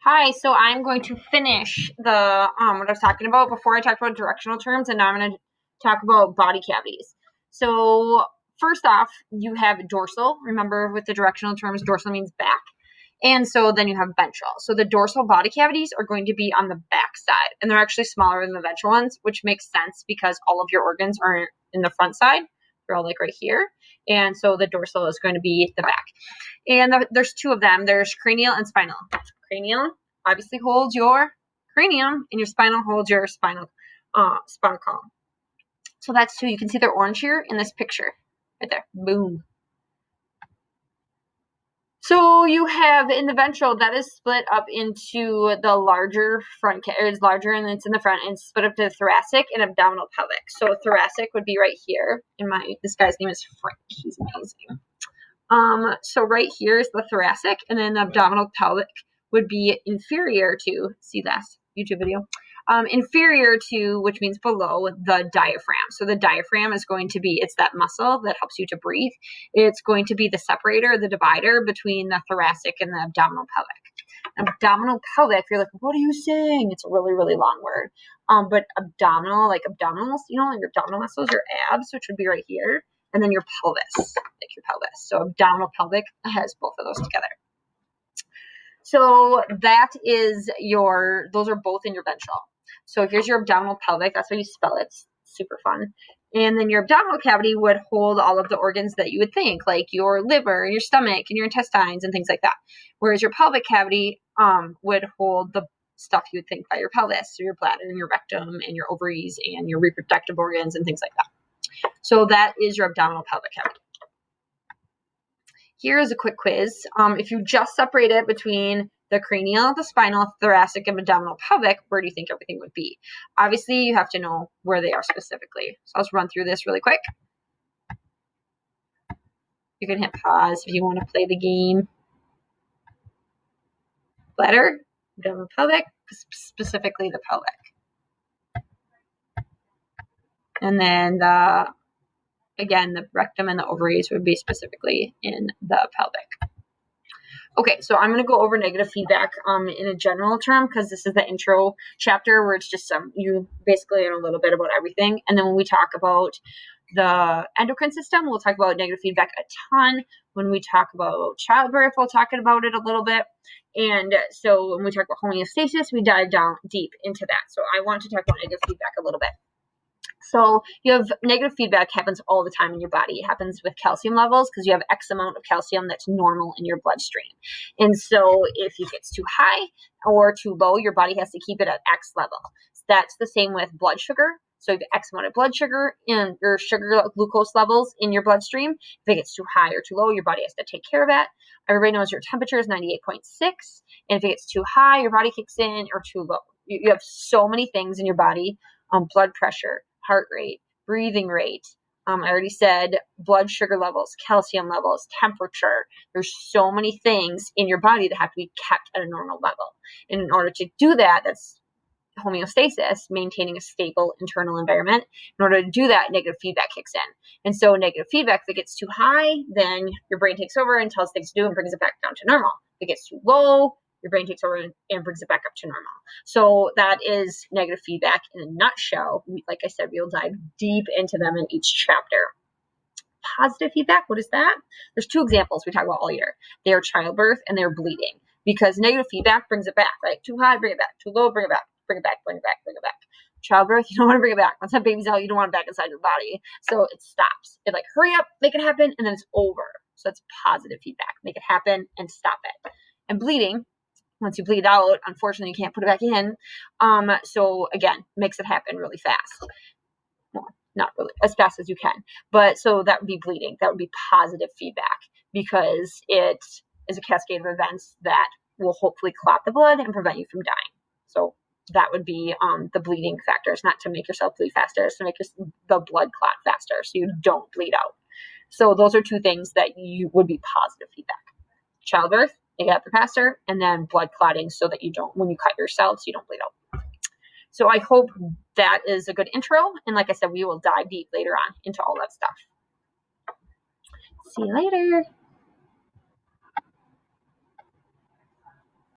Hi, so I'm going to finish the what I was talking about before I talked about directional terms, and now I'm going to talk about body cavities. So first off, you have dorsal. Remember with the directional terms, dorsal means back. And so then you have ventral. So the dorsal body cavities are going to be on the back side, and they're actually smaller than the ventral ones, which makes sense because all of your organs are in the front side. They're all like right here. And so the dorsal is going to be the back. And there's two of them. There's cranial and spinal. Cranial obviously holds your cranium, and your spinal holds your spinal column. So that's two. You can see they're orange here in this picture. Right there. Boom. So you have in the ventral, that is split up into the larger front, it's larger and it's in the front, and it's split up to thoracic and abdominal pelvic. So thoracic would be right here. This guy's name is Frank. He's amazing. So right here is the thoracic, and then the abdominal pelvic would be inferior to, see that YouTube video, inferior to, which means below the diaphragm. So the diaphragm is going to be, it's that muscle that helps you to breathe. It's going to be the separator, the divider between the thoracic and the abdominal pelvic. Abdominal pelvic, you're like, what are you saying? It's a really, really long word. But abdominal, like abdominals, your abdominal muscles, your abs, which would be right here, and then your pelvis, like your pelvis. So abdominal pelvic has both of those together. So those are both in your ventral. So here's your abdominal pelvic. That's how you spell it. It's super fun. And then your abdominal cavity would hold all of the organs that you would think, like your liver and your stomach and your intestines and things like that. Whereas your pelvic cavity would hold the stuff you would think by your pelvis, so your bladder and your rectum and your ovaries and your reproductive organs and things like that. So that is your abdominal pelvic cavity. Here is a quick quiz. If you just separate it between the cranial, the spinal, thoracic, and abdominal pelvic, where do you think everything would be? Obviously, you have to know where they are specifically. So I'll just run through this really quick. You can hit pause if you want to play the game. Bladder, abdominal pelvic, specifically the pelvic. And then again, the rectum and the ovaries would be specifically in the pelvic. Okay, so I'm going to go over negative feedback in a general term because this is the intro chapter where it's just you basically learn a little bit about everything. And then when we talk about the endocrine system, we'll talk about negative feedback a ton. When we talk about childbirth, we'll talk about it a little bit. And so when we talk about homeostasis, we dive down deep into that. So I want to talk about negative feedback a little bit. So you have negative feedback happens all the time in your body. It happens with calcium levels because you have X amount of calcium that's normal in your bloodstream. And so if it gets too high or too low, your body has to keep it at X level. That's the same with blood sugar. So you have X amount of blood sugar and your glucose levels in your bloodstream. If it gets too high or too low, your body has to take care of that. Everybody knows your temperature is 98.6. And if it gets too high, your body kicks in, or too low. You have so many things in your body, blood pressure, heart rate, breathing rate. I already said blood sugar levels, calcium levels, temperature. There's so many things in your body that have to be kept at a normal level. And in order to do that, that's homeostasis, maintaining a stable internal environment. In order to do that, negative feedback kicks in. And so negative feedback, if it gets too high, then your brain takes over and tells things to do and brings it back down to normal. If it gets too low, your brain takes over and brings it back up to normal. So that is negative feedback in a nutshell. Like I said, we'll dive deep into them in each chapter. Positive feedback, what is that? There's two examples we talk about all year. They are childbirth and they're bleeding, because negative feedback brings it back, right? Too high, bring it back. Too low, bring it back. Bring it back, bring it back, bring it back. Childbirth, you don't want to bring it back. Once that baby's out, you don't want it back inside your body. So it stops. It hurry up, make it happen, and then it's over. So that's positive feedback. Make it happen and stop it. And bleeding, once you bleed out, unfortunately, you can't put it back in. So again, makes it happen really fast. Well, not really, as fast as you can. But so that would be bleeding. That would be positive feedback because it is a cascade of events that will hopefully clot the blood and prevent you from dying. So that would be the bleeding factors, not to make yourself bleed faster, it's to make the blood clot faster so you don't bleed out. So those are two things that you would be positive feedback. Childbirth, make it happen faster, and then blood clotting so that you don't, when you cut yourself, so you don't bleed out. So I hope that is a good intro. And like I said, we will dive deep later on into all that stuff. See you later.